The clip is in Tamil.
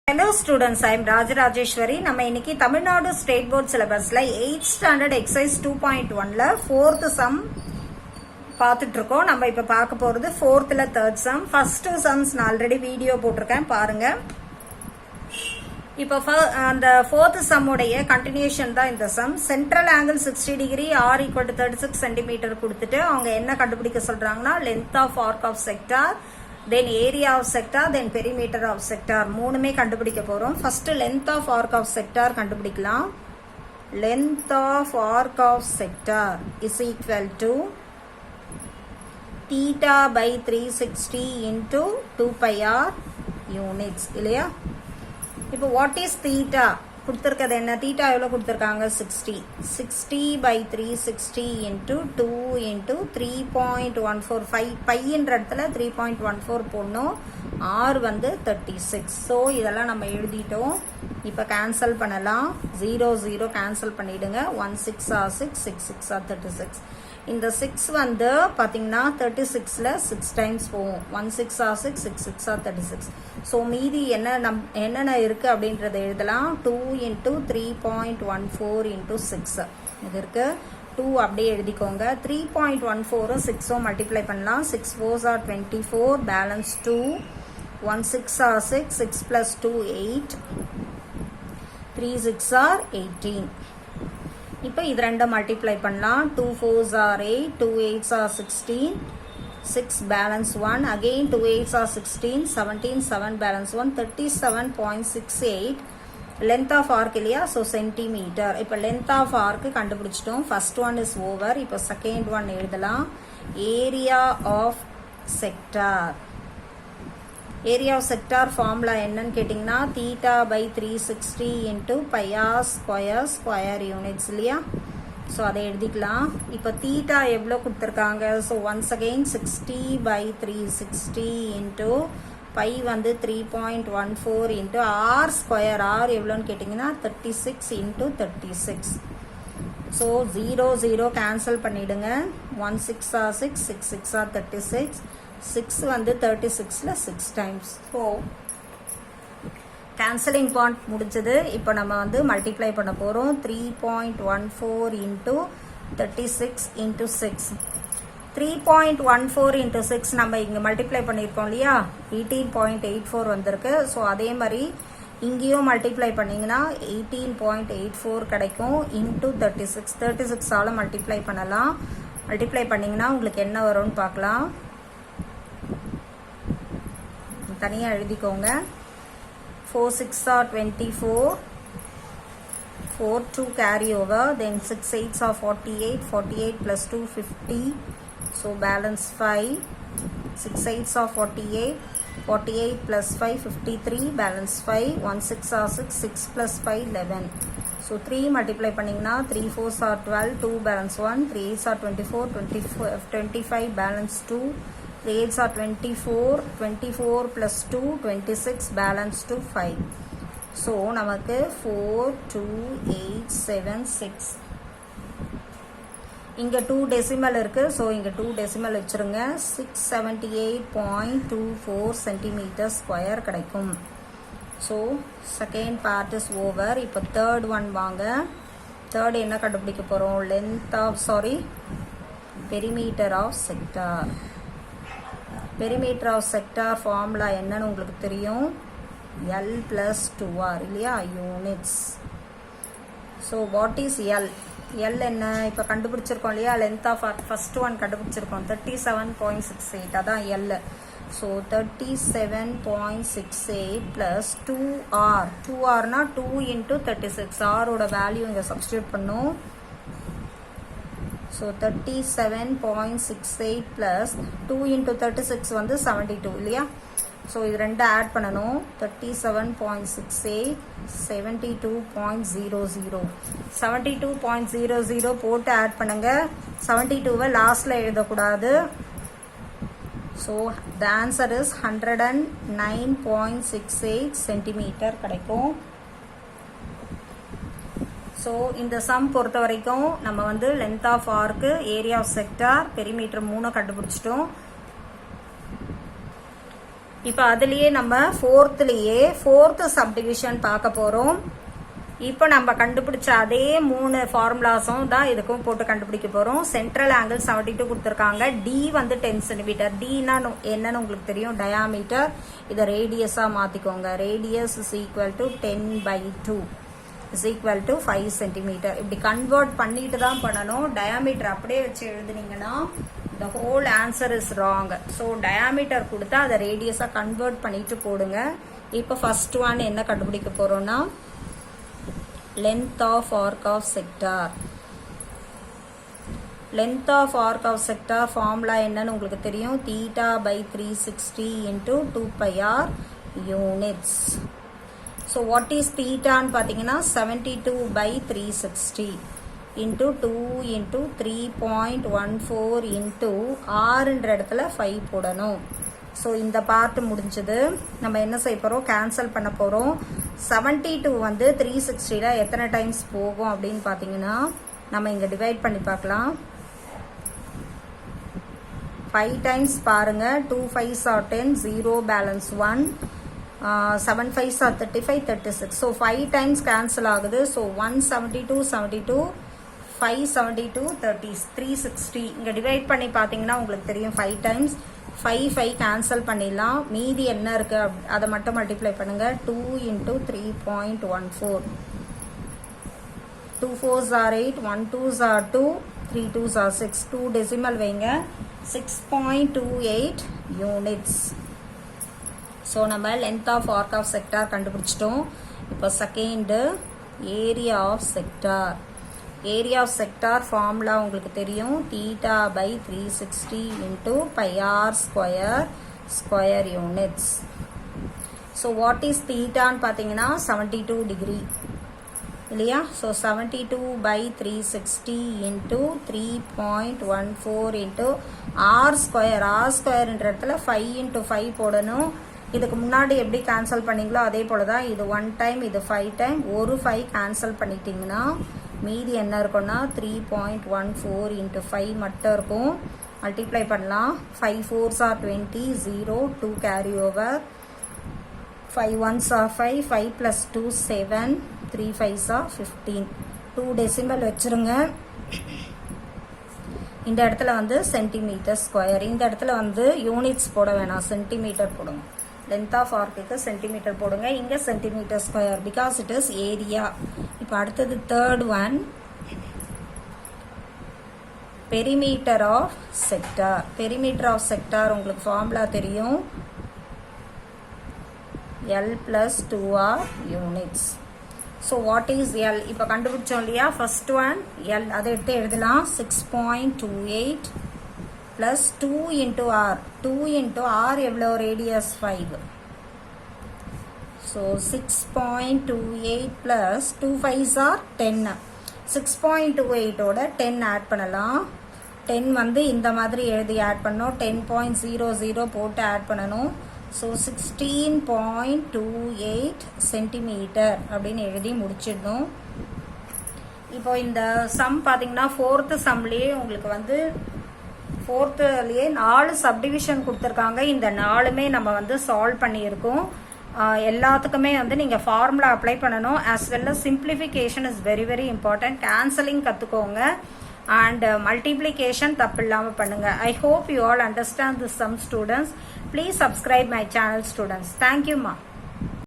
Hello students, I am Rajeshwari. நம்ம இன்னைக்கு தமிழ்நாடு ஸ்டேட் போர்ட் சிலபஸ்ல 8th ஸ்டாண்டர்ட் எக்ஸசைஸ் 2.1ல 4th சம் பார்த்துட்டு இருக்கோம். நம்ம இப்ப பார்க்க போறது 4thல 3rd சம். ஃபர்ஸ்ட் சம்ஸ் நான் ஆல்ரெடி வீடியோ போட்டிருக்கேன், பாருங்க. இப்போ அந்த 4th சம் உடைய கண்டினியூஷன் தான் இந்த sum. Central angle 60 degree r = 36 centimetre கொடுத்துட்டு அவங்க என்ன கண்டுபிடிக்க சொல்றாங்கன்னா length of arc of sector, then area of sector, then perimeter of sector மூணுமே கண்டுபிடிக்க போறோம். First length of arc of sector கண்டுபிடிக்கலாம். length of arc of sector is equal to theta by 360 into 2 pi r units இல்லையா? இப்போ what is theta கொடுத்திருக்கிறது என்ன? theta எவ்வளவு கொடுத்திருக்காங்க? 60 by 360 into 2 into 3.145 பையன்ற இடத்துல 3.14 போடணும். r வந்து 36. ஸோ இதெல்லாம் நம்ம எழுதிட்டோம். இப்போ கேன்சல் பண்ணலாம். 0 கேன்சல் பண்ணிடுங்க. 1 6 are 6 6 6 are 36. இந்த 6 வந்து பாத்தீங்கன்னா 36ல 6 டைம்ஸ் போகும். 1 6 are 6 6 6 are 36. ஸோ மீதி என்னென்ன இருக்கு அப்படின்றத எழுதலாம். 2 into 3.14 into 6 இது இருக்கு. 2 அப்படியே எழுதிக்கோங்க. 3.14 6 மல்டிப்ளை பண்ணலாம். 6 4s are 24, balance 2. 1 6 are 6, 6 plus 2 8, 3 6 are 18. இப்போ இது ரெண்டை மல்டிப்ளை பண்ணலாம். 2 4s are 8, 2 8s are 16, 6 balance 1, again 2 8s are 16, 17 7 balance 1, 37.68 length of arc இல்லையா? So centimetre. இப்போ length of arc கண்டுபிடிச்சிட்டோம். First one is over. இப்போ செகண்ட் ஒன் எழுதலாம். Area of sector. Area of sector formula என்னன்னு கேட்டிங்கன்னா theta by 360 into pi R square units இல்லையா? ஸோ அதை எழுதிக்கலாம். இப்போ தீட்டா எவ்வளோ கொடுத்துருக்காங்க? So once again 60 by 360 into pi வந்து 3.14 இன்ட்டு ஆர் ஸ்கொயர். ஆர் எவ்வளோன்னு கேட்டிங்கன்னா 36 இன்ட்டு 36. ஸோ 0 கேன்சல் பண்ணிடுங்க. 1 6 are 6 6 6 are 36. 6 வந்து 36ல 6 டைம்ஸ். ஸோ கேன்சலிங் பாயிண்ட் முடிஞ்சது. இப்போ நம்ம வந்து மல்டிப்ளை பண்ண போகிறோம். 3.14 இன்ட்டு 36 இன்ட்டு 6. 3.14 இன்ட்டு 6 நம்ம இங்கே மல்டிப்ளை பண்ணியிருக்கோம் இல்லையா? 18.84 வந்திருக்கு. ஸோ அதே மாதிரி இங்கேயும் மல்டிப்ளை பண்ணிங்கன்னா 18.84 கிடைக்கும். இன்ட்டு 36ஆல் மல்டிப்ளை பண்ணலாம். மல்டிப்ளை பண்ணிங்கன்னா உங்களுக்கு என்ன வரும்னு பார்க்கலாம். தனியாக எழுதிக்கோங்க. 4 6 are 24, 4 2 carry over, then 6 8s are 48, 48 plus 2 50, so balance 5, 6 8s are 48, 48 plus 5 53, balance 5, 1 6 are 6, 6 plus 5 11, so 3 multiply பண்ணிங்கன்னா 3 4s are 12, 2 balance 1, 3 8s are 24, 25 balance 2, 3 8s are 24, 24 plus 2 26, balance 2 5. So நமக்கு 4 2 8 7 6. இங்க 2 டெசிமல் இருக்கு. ஸோ இங்க 2 டெசிமல் வச்சிருங்க. 678.24 சென்டிமீட்டர் ஸ்கொயர் கிடைக்கும். So second part is over. இப்போ தேர்ட் ஒன் வாங்க. தேர்ட் என்ன கண்டுபிடிக்க போறோம்? Length of perimeter of sector. Perimeter of sector formula என்னன்னு உங்களுக்கு தெரியும். L plus 2R இல்லையா? Units. So what is L? L என்ன இப்போ கண்டுபிடிச்சிருக்கோம் இல்லையா? Length of arc first one கண்டுபிடிச்சிருக்கோம் 37.68, அதான் எல். So 37.68 plus 2R. 2Rனா 2 இன்ட்டு 36. ஆரோட வேல்யூ இங்கே சப்ஸ்டியூட் பண்ணும். ஸோ 37.68 plus 2 into 36 வந்து 72 இல்லையா? ஸோ இது ரெண்டு ஆட் பண்ணணும். 37.68 72.00 72.00 போட்டு ஆட் பண்ணுங்க. 72வை லாஸ்ட்ல எழுதக்கூடாது. So the answer is 109.68 centimetre கிடைக்கும். ஸோ இந்த சம் பொறுத்த வரைக்கும் நம்ம வந்து length of arc, area of sector, perimeter 3 கண்டுபிடிச்சிட்டோம். இப்போ அதுலேயே நம்ம ஃபோர்த்து சப்டிவிஷன் பார்க்க போகிறோம். இப்போ நம்ம கண்டுபிடிச்ச அதே 3 ஃபார்முலாஸும் தான் இதுக்கும் போட்டு கண்டுபிடிக்க போகிறோம். சென்ட்ரல் ஆங்கிள் 72 கொடுத்துருக்காங்க. டி வந்து 10 சென்டிமீட்டர். டின்னா என்னன்னு உங்களுக்கு தெரியும், டயாமீட்டர். இதை ரேடியஸாக மாற்றிக்கோங்க. Radius is equal to 10/2 is equal to 5 centimetre. இப்படி கன்வெர்ட் பண்ணிட்டு தான் பண்ணணும். டயாமீட்டர் அப்படியே வச்சு எழுதுனீங்கன்னா the whole answer is wrong. So diameter கொடுத்தா அதை ரேடியஸாக கன்வெர்ட் பண்ணிட்டு போடுங்க. இப்போ ஃபர்ஸ்ட் ஒன் என்ன கண்டுபிடிக்க போகிறோம்னா length of arc of sector. length of arc of sector formula என்னன்னு உங்களுக்கு தெரியும், θ/360 into 2 pi r units. So what is theta ன்னு பார்த்தீங்கன்னா 72/360 into 2 into 3.14 into rன்ற இடத்துல 5 போடணும். ஸோ இந்த பார்ட் முடிஞ்சது. நம்ம என்ன செய்ய போகிறோம், கேன்சல் பண்ண போகிறோம். 72 வந்து 360ல் எத்தனை டைம்ஸ் போகும் அப்படின்னு பார்த்தீங்கன்னா நம்ம இங்கே டிவைட் பண்ணி பார்க்கலாம். 5 டைம்ஸ் பாருங்கள். 2 5s are 10, 0 balance 1, 7 5s are 35, 36. So 5 times cancel ஆகுது. ஸோ 172, 72, 572, 30, 360. இங்கே டிவைட் பண்ணி பார்த்தீங்கன்னா உங்களுக்கு தெரியும் 5 டைம்ஸ். 5 கேன்சல் பண்ணிடலாம். மீதி என்ன இருக்கு அதை மட்டும் மல்டிப்ளை பண்ணுங்க. 2 into 3.14. 2 4s are 8, 1 2s are 2, 3 2s are 6. 2 decimal வைங்க. 6.28 யூனிட்ஸ். ஸோ நம்ம length of arc of sector கண்டுபிடிச்சிட்டோம். இப்போ second area of sector. Area of sector formula உங்களுக்கு தெரியும், θ/360 into pi r square units. So what is தீட்டான்னு பார்த்தீங்கன்னா 72 டிகிரி இல்லையா. ஸோ 72/360 into 3.14 into r ஸ்கொயர்ன்ற இடத்துல 5 into 5 போடணும். இதுக்கு முன்னாடி எப்படி கேன்சல் பண்ணீங்களோ அதே போல தான். இது 1 டைம், இது 5 டைம். ஒரு 5 கேன்சல் பண்ணிட்டீங்கன்னா மீதி என்ன இருக்கும்னா 3.14 into 5 மட்டும் இருக்கும். மல்டிப்ளை பண்ணலாம். 5 4s are 20, 0, 2 carry over, 5 1s are 5, 5 plus 2 7, 3 5s are 15. 2 decimal வச்சுருங்க. இந்த இடத்துல வந்து சென்டிமீட்டர் ஸ்கொயர். இந்த இடத்துல வந்து யூனிட்ஸ் போட வேணாம், சென்டிமீட்டர் போடுங்க. லென்த் ஆஃப் ஆர்க்குக்கு சென்டிமீட்டர் போடுங்க. இங்கே centimetre square because it is area. இப்போ அடுத்தது third one, perimeter of sector. Perimeter of sector உங்களுக்கு ஃபார்முலா தெரியும், L plus 2R units. So what is L இப்போ கண்டுபிடிச்சோம் இல்லையா. ஃபர்ஸ்ட் ஒன் L, அதை எடுத்து எழுதலாம். 6.28 plus 2 into R. 2 into R எவ்வளோ, radius 5. So 6.28 plus 2 5s are 10. 6.28ஓட 10 ஆட் பண்ணலாம். 10 வந்து இந்த மாதிரி எழுதி ஆட் பண்ணணும். 10.00 போட்டு ஆட் பண்ணணும். ஸோ 16.28 சென்டிமீட்டர் அப்படின்னு எழுதி முடிச்சிடணும். இப்போ இந்த சம் பார்த்தீங்கன்னா ஃபோர்த்து சம்லேயே உங்களுக்கு வந்து ஃபோர்த்துலேயே 4 சப்டிவிஷன் கொடுத்துருக்காங்க. இந்த 4மே நம்ம வந்து சால்வ் பண்ணியிருக்கோம். எல்லாத்துக்குமே வந்து நீங்கள் ஃபார்முலா அப்ளை பண்ணணும். As well as simplification is very very important. Cancelling கற்றுக்கோங்க அண்ட் மல்டிப்ளிகேஷன் தப்பு இல்லாமல் பண்ணுங்கள். I hope you all understand this sum students. Please subscribe my channel students. தேங்க்யூம்மா.